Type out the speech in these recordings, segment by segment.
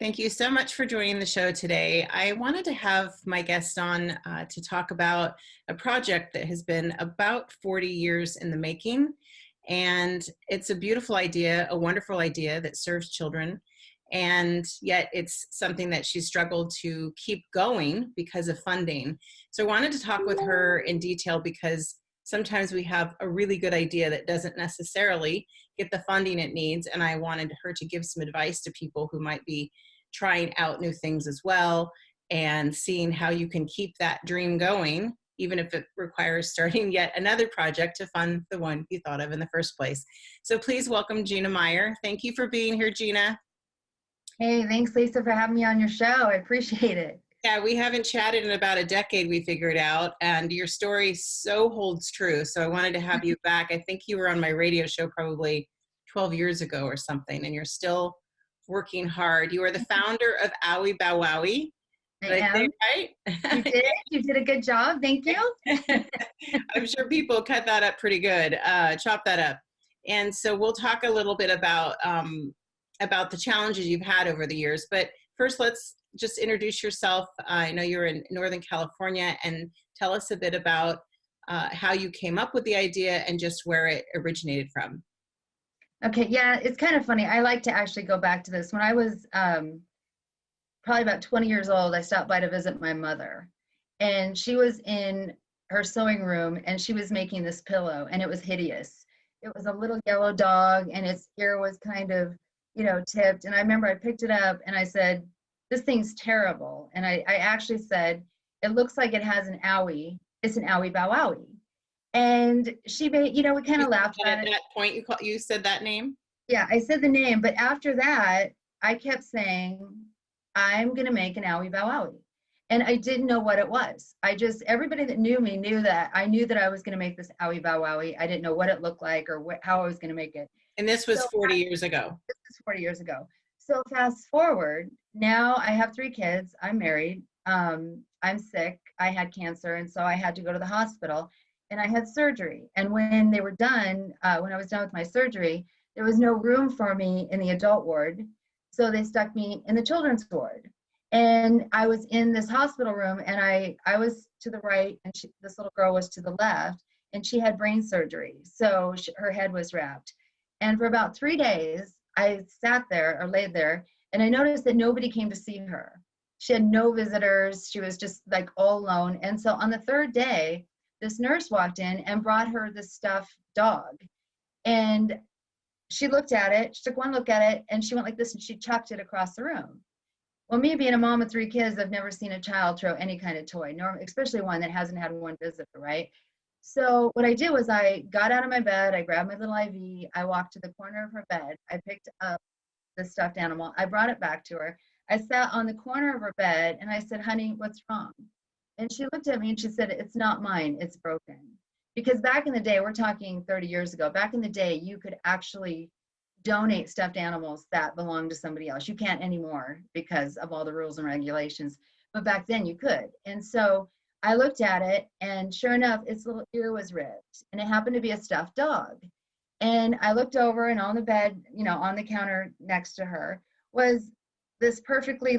Thank you so much for joining the show today. I wanted to have my guest on to talk about a project that has been about 40 years in the making. And it's a beautiful idea, a wonderful idea that serves children. And yet it's something that she struggled to keep going because of funding. So I wanted to talk with her in detail because sometimes we have a really good idea that doesn't necessarily get the funding it needs. And I wanted her to give some advice to people who might be trying out new things as well and seeing how you can keep that dream going, even if it requires starting yet another project to fund the one you thought of in the first place. So please welcome Gina Meyer. Thank you for being here, Gina. Hey, thanks, Lisa, for having me on your show. I appreciate it. Yeah, we haven't chatted in about a decade, we figured out, and your story so holds true. So I wanted to have you back. I think you were on my radio show probably 12 years ago or something, and you're still working hard. You are the founder of Owie Bow Wowie. Did I say it right? You did. You did a good job. Thank you. I'm sure people cut that up pretty good, chop that up. And so we'll talk a little bit about the challenges you've had over the years. But first, let's just introduce yourself. I know you're in Northern California, and tell us a bit about how you came up with the idea and just where it originated from. Okay, yeah, it's kind of funny. I like to actually go back to this. When I was probably about 20 years old, I stopped by to visit my mother. And she was in her sewing room, and she was making this pillow, and it was hideous. It was a little yellow dog, and its ear was kind of, tipped. And I remember I picked it up, and I said, this thing's terrible. And I actually said, it looks like it has an owie. It's an Owie Bow Wowie. And she made, we kind of laughed at it. At that point, you said that name? Yeah, I said the name. But after that, I kept saying, I'm going to make an Owie Bow Wowie. And I didn't know what it was. Everybody that knew me knew that I knew that I was going to make this Owie Bow Wowie. I didn't know what it looked like or how I was going to make it. And this was 40 years ago. This was 40 years ago. So fast forward, now I have 3 kids. I'm married. I'm sick. I had cancer. And so I had to go to the hospital and I had surgery. And when they were done, when I was done with my surgery, there was no room for me in the adult ward. So they stuck me in the children's ward. And I was in this hospital room, and I was to the right, and this little girl was to the left, and she had brain surgery. So her head was wrapped. And for about 3 days, I sat there or laid there, and I noticed that nobody came to see her. She had no visitors. She was just like all alone. And so on the 3rd day, this nurse walked in and brought her this stuffed dog. And she looked at it, she took one look at it, and she went like this, and she chucked it across the room. Well, me being a mom of 3 kids, I've never seen a child throw any kind of toy, especially one that hasn't had one visitor, right? So what I did was I got out of my bed, I grabbed my little IV, I walked to the corner of her bed, I picked up the stuffed animal, I brought it back to her, I sat on the corner of her bed, and I said, honey, what's wrong? And she looked at me and she said, it's not mine, it's broken. Because back in the day, we're talking 30 years ago, back in the day, you could actually donate stuffed animals that belonged to somebody else. You can't anymore because of all the rules and regulations, but back then you could. And so I looked at it, and sure enough, its little ear was ripped, and it happened to be a stuffed dog. And I looked over, and on the bed, on the counter next to her was this perfectly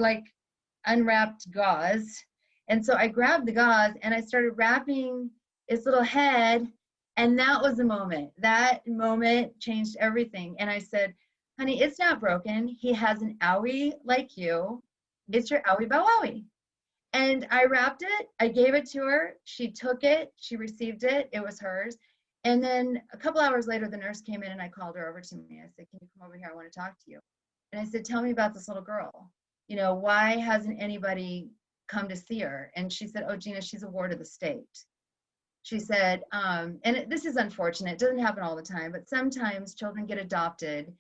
unwrapped gauze. And so I grabbed the gauze and I started wrapping its little head. And that was the moment. That moment changed everything. And I said, honey, it's not broken. He has an owie like you. It's your Owie Bow Wowie. And I wrapped it. I gave it to her. She took it. She received it. It was hers. And then a couple hours later, the nurse came in, and I called her over to me. I said, can you come over here? I want to talk to you. And I said, tell me about this little girl. Why hasn't anybody come to see her? And she said, oh, Gina, she's a ward of the state. She said, this is unfortunate. It doesn't happen all the time, but sometimes children get adopted,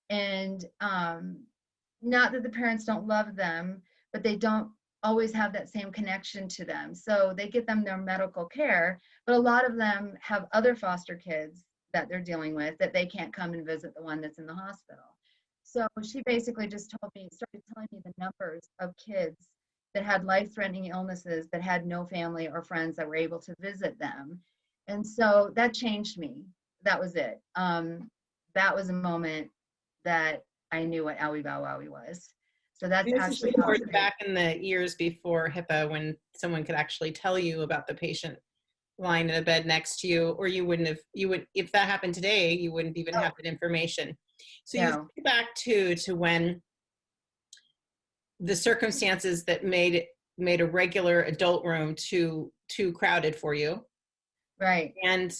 and not that the parents don't love them, but they don't always have that same connection to them. So they get them their medical care, but a lot of them have other foster kids that they're dealing with that they can't come and visit the one that's in the hospital. So she basically just started telling me the numbers of kids that had life-threatening illnesses that had no family or friends that were able to visit them. And so that changed me. That was it. That was a moment that I knew what Owie Bow Wowie was. So that's This is actually important positive. back in the years before HIPAA, when someone could actually tell you about the patient lying in a bed next to you, or if that happened today, you wouldn't even Oh, have that information. So you no. think back to when the circumstances that made a regular adult room too crowded for you. Right. And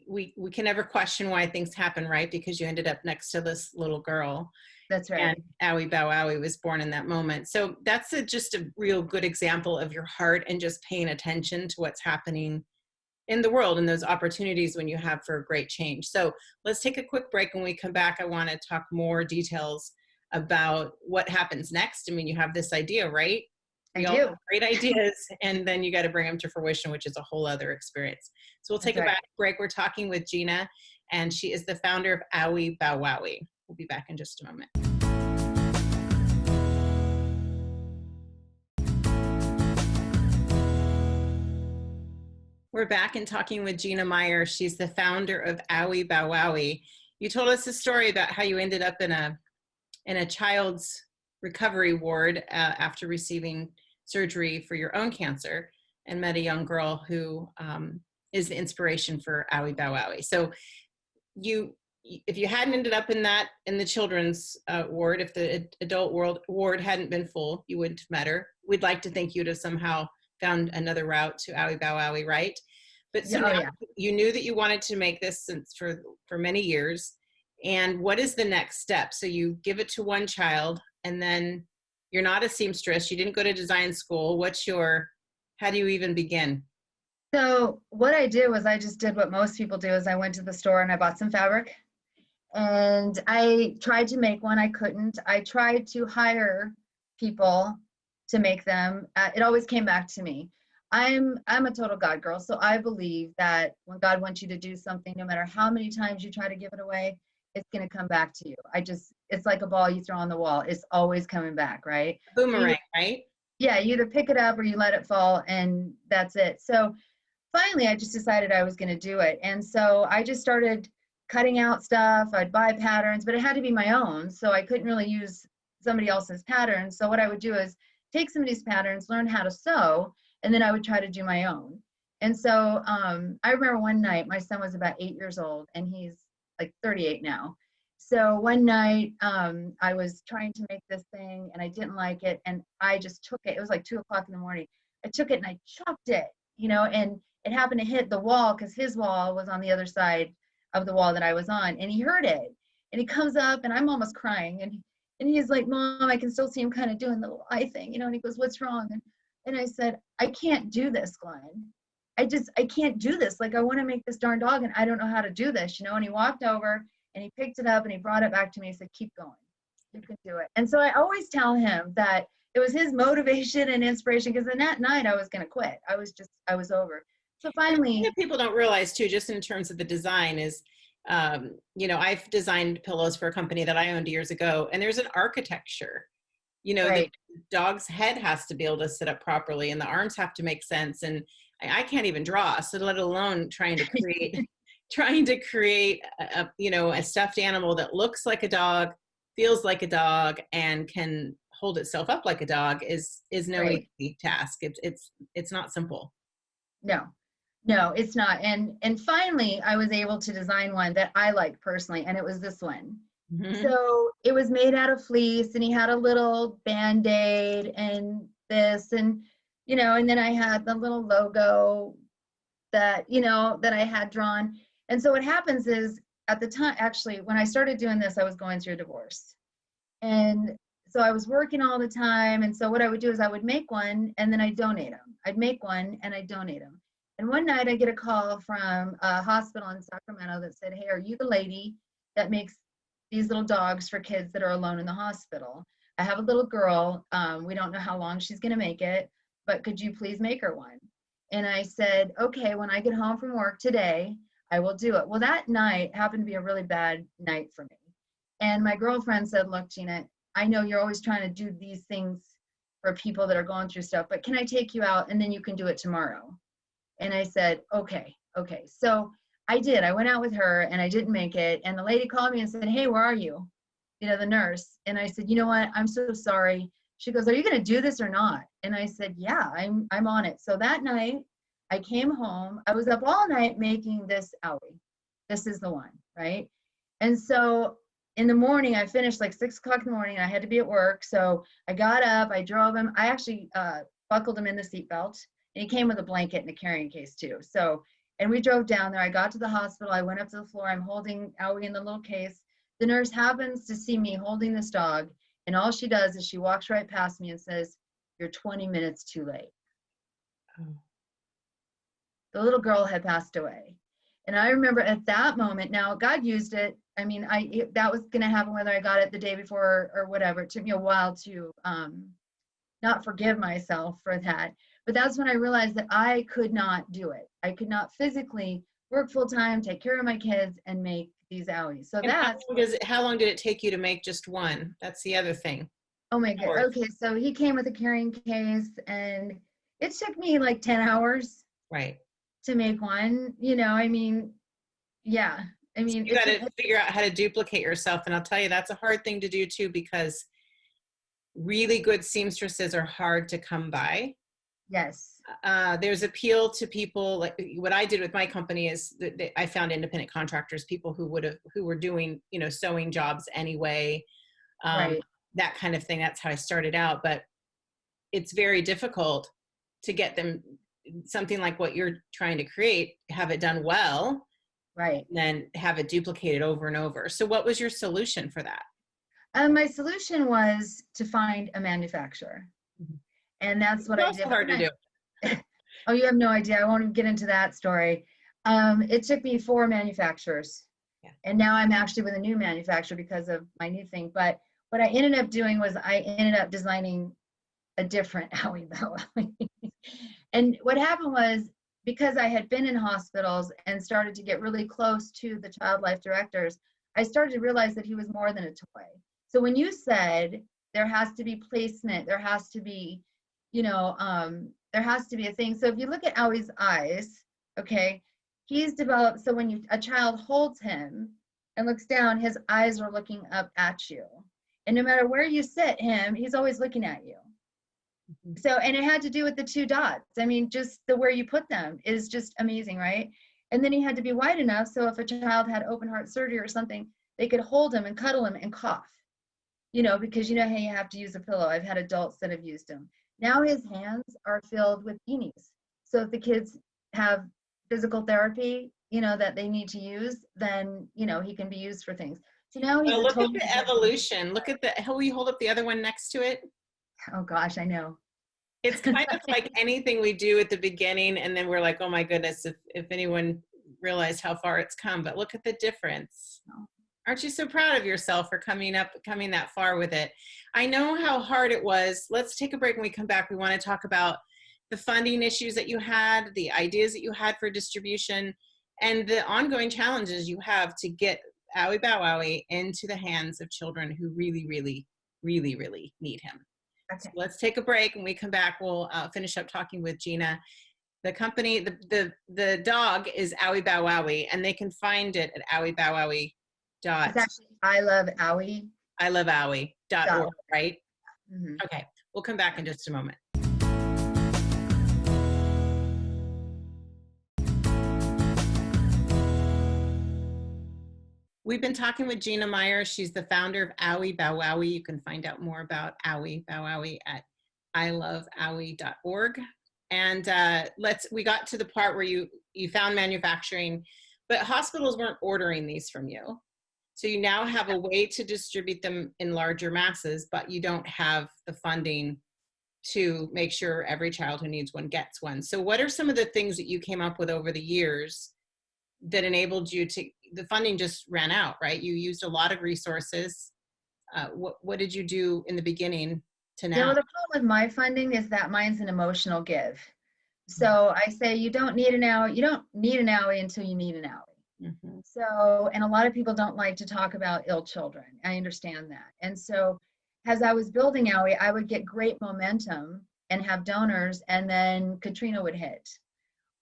we can never question why things happen, right? Because you ended up next to this little girl, That's and right. Owie Bow Wowie was born in that moment. So that's just a real good example of your heart and just paying attention to what's happening in the world and those opportunities when you have for a great change. So let's take a quick break. When we come back, I want to talk more details about what happens next. I mean, you have this idea, right? I We all have do. great ideas, and then you got to bring them to fruition, which is a whole other experience. So we'll That's take a right. back break. We're talking with Gina, and she is the founder of Owie Bow Wowie. We'll be back in just a moment. We're back and talking with Gina Meyer. She's the founder of Owie Bow Wowie. You told us a story about how you ended up in a child's recovery ward after receiving surgery for your own cancer, and met a young girl who is the inspiration for Owie Bow Wowie. So if you hadn't ended up in the children's ward, if the adult ward hadn't been full, you wouldn't have met her. We'd like to think you'd have somehow found another route to Owie Bow Wowie, right? But so Yeah. Oh, now yeah. you knew that you wanted to make this since for many years. And what is the next step? So you give it to one child, and then you're not a seamstress. You didn't go to design school. How do you even begin? So what I did was I just did what most people do is I went to the store and I bought some fabric and I tried to make one. I couldn't. I tried to hire people to make them. It always came back to me. I'm a total God girl, so I believe that when God wants you to do something, no matter how many times you try to give it away, it's going to come back to you. It's like a ball you throw on the wall. It's always coming back, right? So you, Boomerang, right? yeah, you either pick it up or you let it fall, and that's it. So finally, I just decided I was going to do it. And so I just started cutting out stuff. I'd buy patterns, but it had to be my own. So I couldn't really use somebody else's patterns. So what I would do is take somebody's patterns, learn how to sew, and then I would try to do my own. And so I remember one night, my son was about 8 years old, and he's like 38 now. So one night I was trying to make this thing, and I didn't like it. And I just took it. It was like 2 o'clock in the morning. I took it and I chopped it, and it happened to hit the wall because his wall was on the other side of the wall that I was on, and he heard it. And he comes up, and I'm almost crying, and he's like, "Mom, I can still see him kind of doing the little eye thing, And he goes, "What's wrong?" And I said, "I can't do this, Glenn. I can't do this. Like, I want to make this darn dog, and I don't know how to do this, And he walked over, and he picked it up, and he brought it back to me. He said, "Keep going. You can do it." And so I always tell him that it was his motivation and inspiration, because then that night I was going to quit. I was over. So And the thing finally, that people don't realize too, just in terms of the design, is I've designed pillows for a company that I owned years ago, and there's an architecture. The right, dog's head has to be able to sit up properly, and the arms have to make sense. And I can't even draw, so let alone trying to create a stuffed animal that looks like a dog, feels like a dog, and can hold itself up like a dog is no right. easy task. It's not simple. No, no, it's not. And finally, I was able to design one that I like personally, and it was this one. Mm-hmm. So it was made out of fleece, and he had a little band-aid and this, and then I had the little logo that I had drawn. And so what happens is, at the time, actually, when I started doing this, I was going through a divorce. And so I was working all the time. And so what I would do is I would make one and then I donate them. I'd make one and I donate them. And one night I get a call from a hospital in Sacramento that said, "Hey, are you the lady that makes these little dogs for kids that are alone in the hospital? I have a little girl. We don't know how long she's going to make it, but could you please make her one?" And I said, "Okay, when I get home from work today, I will do it." Well, that night happened to be a really bad night for me. And my girlfriend said, "Look, Gina, I know you're always trying to do these things for people that are going through stuff, but can I take you out and then you can do it tomorrow?" And I said, "Okay, okay." So I did. I went out with her and I didn't make it. And the lady called me and said, "Hey, where are you?" The nurse. And I said, "You know what? I'm so sorry. She goes, are you going to do this or not? And I said, yeah, I'm on it. So that night I came home. I was up all night making this Owie. This is the one, right? And so in the morning, I finished like 6 o'clock in the morning. I had to be at work. So I got up, I drove him. I actually buckled him in the seatbelt, and he came with a blanket and a carrying case too. So, and we drove down there. I got to the hospital. I went up to the floor. I'm holding Owie in the little case. The nurse happens to see me holding this dog. And all she does is she walks right past me and says, you're 20 minutes too late. Oh. The little girl had passed away. And I remember at that moment, now God used it. I mean, that was going to happen whether I got it the day before or whatever. It took me a while to not forgive myself for that. But that's when I realized that I could not do it. I could not physically work full time, take care of my kids, and make these Owies. So And that's how long did it take you to make just one? That's the other thing. oh my God. Okay, so he came with a carrying case, and it took me like 10 hours Right. to make one. You know, I mean, yeah. I mean, you got to figure out how to duplicate yourself. And I'll tell you, that's a hard thing to do too, because really good seamstresses are hard to come by. Yes. There's appeal to people. Like what I did with my company is that I found independent contractors, people who were doing, you know, sewing jobs anyway, Right. that kind of thing. That's how I started out. But it's very difficult to get them something like what you're trying to create, have it done well, right, and then have it duplicated over and over. So what was your solution for that? My solution was to find a manufacturer. Mm-hmm. And that's what It's I also did. hard to do. Oh, you have no idea. I won't even get into that story. It took me 4 manufacturers. Yeah. And now I'm actually with a new manufacturer because of my new thing. But what I ended up doing was I ended up designing a different Owie Bow Wowie. And what happened was, because I had been in hospitals and started to get really close to the child life directors, I started to realize that he was more than a toy. So when you said there has to be placement, there has to be, you know, there has to be a thing. So if you look at Owie's eyes, okay, he's developed, so when a child holds him and looks down, his eyes are looking up at you. And no matter where you sit him, he's always looking at you. Mm-hmm. So, and it had to do with the 2 dots. I mean, just the where you put them is just amazing, right? And then he had to be wide enough so if a child had open heart surgery or something, they could hold him and cuddle him and cough, you know, because you know how you have to use a pillow. I've had adults that have used them. Now his hands are filled with beanies. So if the kids have physical therapy, you know, that they need to use, then, you know, he can be used for things. So now he's look at the evolution. Look at how will you hold up the other one next to it? Oh gosh, I know. It's kind of like anything we do at the beginning, and then we're like, oh my goodness, if anyone realized how far it's come. But look at the difference. Aren't you so proud of yourself for coming that far with it? I know how hard it was. Let's take a break. When we come back, we want to talk about the funding issues that you had, the ideas that you had for distribution, and the ongoing challenges you have to get Owie Bow Wowie into the hands of children who really, really, really, really need him. Okay. So let's take a break. When we come back, we'll finish up talking with Gina. The company, the dog is Owie Bow Wowie, and they can find it at OwieBowWowie. It's actually I Love Owie. iloveowie.org, right? Mm-hmm. Okay, we'll come back in just a moment. We've been talking with Gina Meyer. She's the founder of Owie Bow Wowie. You can find out more about Owie Bow Wowie at iloveowie.org. And we got to the part where you found manufacturing, but hospitals weren't ordering these from you. So you now have a way to distribute them in larger masses, but you don't have the funding to make sure every child who needs one gets one. So what are some of the things that you came up with over the years that enabled you to, the funding just ran out, right? You used a lot of resources. What did you do in the beginning to now? Yeah, well, the problem with my funding is that mine's an emotional give. So I say you don't need an Owie until you need an Owie. Mm-hmm. So, and a lot of people don't like to talk about ill children. I understand that. And so as I was building Owie, I would get great momentum and have donors, and then Katrina would hit,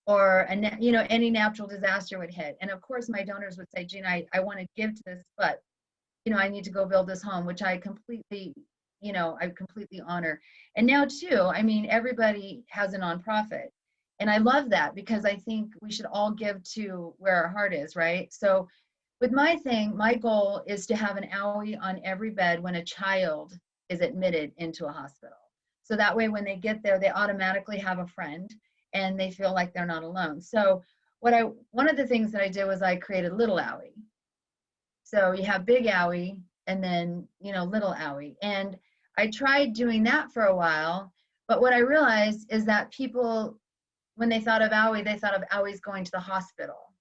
or any natural disaster would hit. And of course my donors would say, Gina, I want to give to this, but I need to go build this home, which I completely, I completely honor. And now too, I mean, everybody has a nonprofit. And I love that because I think we should all give to where our heart is, right? So with my thing, my goal is to have an owie on every bed when a child is admitted into a hospital. So that way, when they get there, they automatically have a friend and they feel like they're not alone. So one of the things that I did was I created little owie. So you have big owie and then, little owie. And I tried doing that for a while, but what I realized is that people, when they thought of owie, they thought of owies going to the hospital.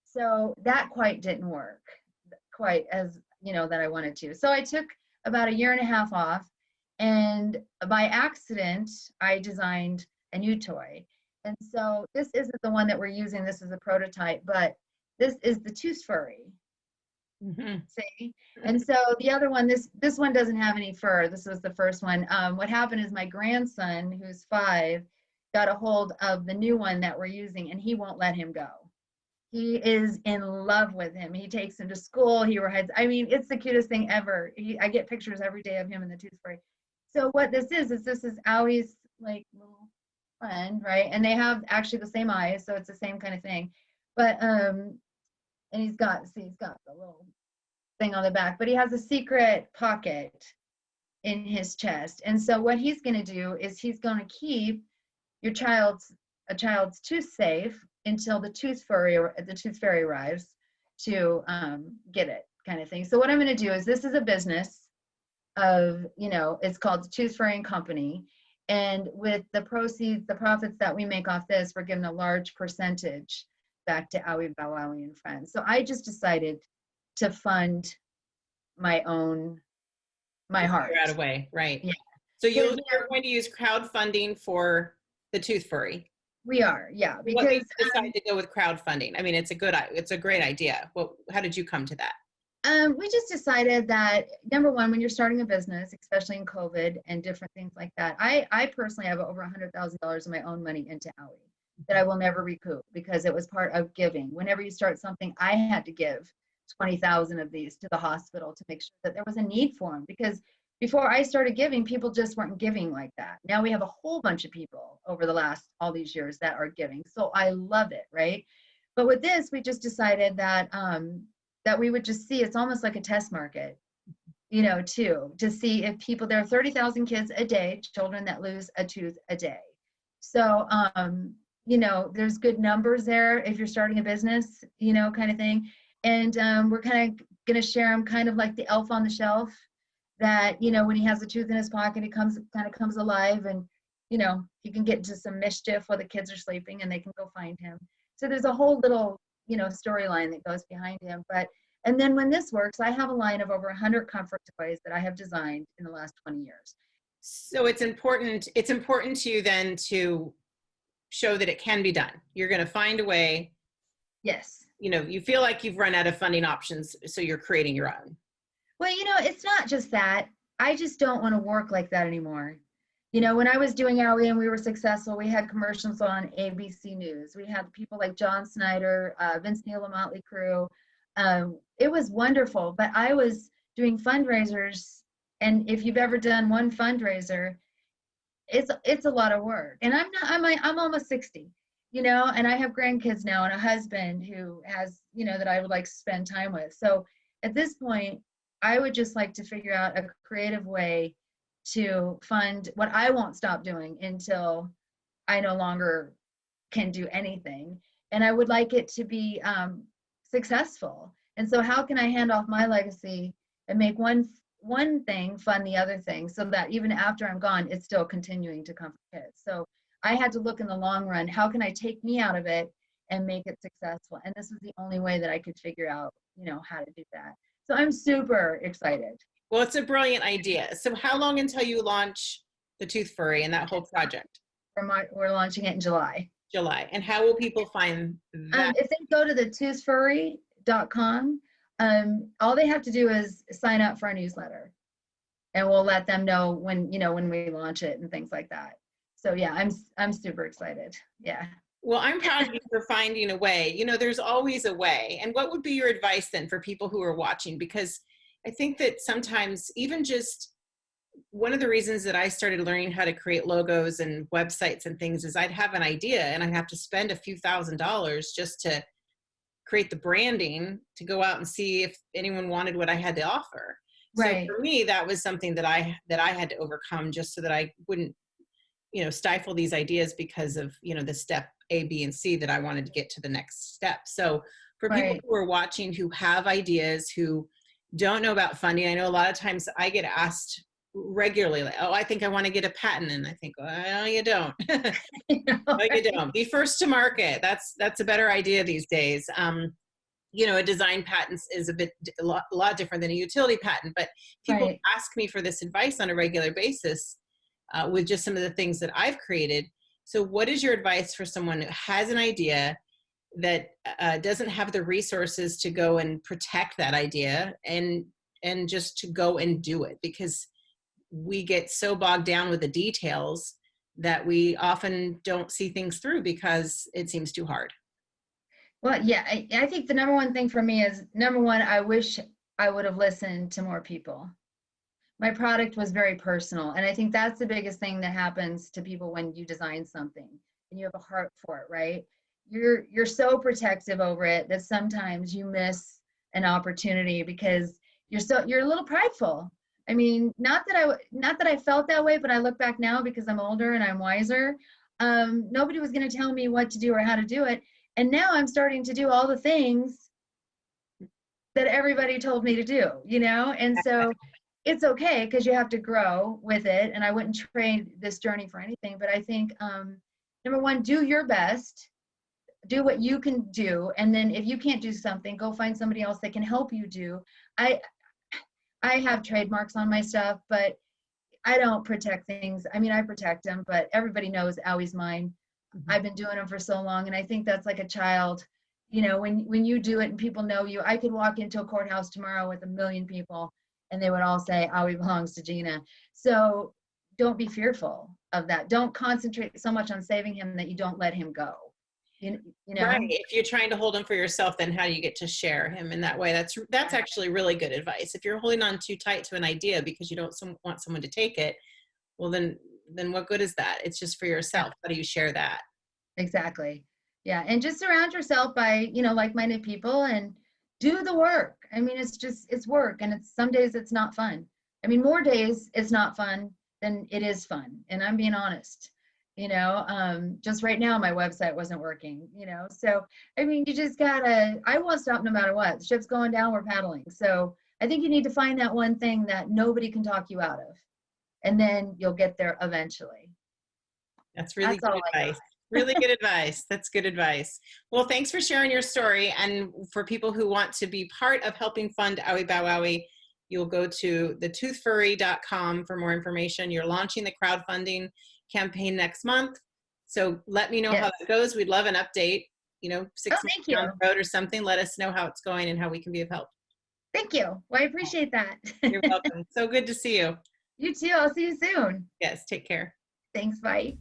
So that quite didn't work quite as, that I wanted to. So I took about a year and a half off, and by accident, I designed a new toy. And so this isn't the one that we're using. This is a prototype, but this is the Tooth Furry. Mm-hmm. See? And so the other one, this one doesn't have any fur. This was the first one. What happened is my grandson, who's 5, got a hold of the new one that we're using, and he won't let him go. He is in love with him. He takes him to school. He rides. I mean, it's the cutest thing ever. I get pictures every day of him in the Tooth Fairy. So what this is Owie's like little friend, right? And they have actually the same eyes, so it's the same kind of thing. But and he's got the little thing on the back, but he has a secret pocket in his chest. And so what he's going to do is he's going to keep a child's tooth safe until the tooth fairy arrives to get it, kind of thing. So what I'm going to do is, this is a business of, it's called the Tooth Fairy and Company, and with the proceeds, the profits that we make off this, we're giving a large percentage back to Owie Bow Wowie and friends. So I just decided to fund my heart. Figure out a way, right? Yeah. So you're going to use crowdfunding for the Tooth Furry. We are, yeah. Because what made you decide to go with crowdfunding? I mean, it's a great idea. How did you come to that? We just decided that, number one, when you're starting a business, especially in COVID and different things like that, I personally have over $100,000 of my own money into Owie that I will never recoup because it was part of giving. Whenever you start something, I had to give 20,000 of these to the hospital to make sure that there was a need for them, because before I started giving, people just weren't giving like that. Now we have a whole bunch of people over the last all these years that are giving. So I love it, right? But with this, we just decided that that we would just see, it's almost like a test market, too, to see if people, there are 30,000 kids a day, children that lose a tooth a day. So, there's good numbers there if you're starting a business, kind of thing. And we're kind of going to share them kind of like the elf on the shelf, that, when he has a tooth in his pocket, he comes alive, and, he can get into some mischief while the kids are sleeping and they can go find him. So there's a whole little, storyline that goes behind him. And then when this works, I have a line of over 100 comfort toys that I have designed in the last 20 years. So it's important to you then to show that it can be done. You're going to find a way. Yes. You feel like you've run out of funding options, so you're creating your own. Well, it's not just that. I just don't want to work like that anymore. When I was doing Owie and we were successful, we had commercials on ABC News. We had people like John Snyder, Vince Neil, Motley Crue. It was wonderful, but I was doing fundraisers, and if you've ever done one fundraiser, it's a lot of work. And I'm almost 60, and I have grandkids now and a husband who has, that I would like to spend time with. So at this point, I would just like to figure out a creative way to fund what I won't stop doing until I no longer can do anything. And I would like it to be successful. And so how can I hand off my legacy and make one thing fund the other thing, so that even after I'm gone, it's still continuing to comfort kids. So I had to look in the long run, how can I take me out of it and make it successful? And this was the only way that I could figure out, how to do that. So I'm super excited. Well, it's a brilliant idea. So how long until you launch the Tooth Furry and that whole project? We're launching it in July. July. And how will people find that? If they go to the toothfurry.com, all they have to do is sign up for a newsletter, and we'll let them know when we launch it and things like that. So yeah, I'm super excited. Yeah. Well, I'm proud of you for finding a way. There's always a way. And what would be your advice then for people who are watching? Because I think that sometimes even just one of the reasons that I started learning how to create logos and websites and things is I'd have an idea and I'd have to spend a few $1,000s just to create the branding to go out and see if anyone wanted what I had to offer. So Right. for me, that was something that I had to overcome just so that I wouldn't, stifle these ideas because of, the step A, B, and C that I wanted to get to the next step. So for people Right. who are watching, who have ideas, who don't know about funding, I know a lot of times I get asked regularly, like, oh, I think I want to get a patent. And I think, well, you don't. No, you don't. Be first to market. That's a better idea these days. A design patent is a lot different than a utility patent, but people Right. ask me for this advice on a regular basis with just some of the things that I've created. So what is your advice for someone who has an idea that doesn't have the resources to go and protect that idea and just to go and do it? Because we get so bogged down with the details that we often don't see things through because it seems too hard. Well, yeah, I think the number one thing for me is, number one, I wish I would have listened to more people. My product was very personal. And I think that's the biggest thing that happens to people when you design something and you have a heart for it, right? You're so protective over it that sometimes you miss an opportunity because you're a little prideful. I mean, not that I felt that way, but I look back now because I'm older and I'm wiser. Nobody was going to tell me what to do or how to do it. And now I'm starting to do all the things that everybody told me to do, And so it's okay because you have to grow with it. And I wouldn't trade this journey for anything. But I think, number one, do your best, do what you can do. And then if you can't do something, go find somebody else that can help you do. I have trademarks on my stuff, but I don't protect things. I mean, I protect them, but everybody knows Owie's mine. Mm-hmm. I've been doing them for so long. And I think that's like a child, when you do it and people know you. I could walk into a courthouse tomorrow with 1 million people and they would all say, Owie belongs to Gina. So don't be fearful of that. Don't concentrate so much on saving him that you don't let him go. Right. If you're trying to hold him for yourself, then how do you get to share him in that way? That's actually really good advice. If you're holding on too tight to an idea because you don't want someone to take it, well, then what good is that? It's just for yourself. How do you share that? Exactly. Yeah. And just surround yourself by, like-minded people and do the work. I mean, it's work. And some days it's not fun. I mean, more days it's not fun than it is fun. And I'm being honest, just right now my website wasn't working, so, I mean, you just I won't stop no matter what. The ship's going down, we're paddling. So I think you need to find that one thing that nobody can talk you out of. And then you'll get there eventually. That's really good advice. Really good advice. That's good advice. Well, thanks for sharing your story. And for people who want to be part of helping fund Owie Bow Wowie, you'll go to thetoothfurry.com for more information. You're launching the crowdfunding campaign next month. So let me know how it goes. We'd love an update, 6 months down the road or something. Let us know how it's going and how we can be of help. Thank you. Well, I appreciate that. You're welcome. So good to see you. You too. I'll see you soon. Yes. Take care. Thanks. Bye.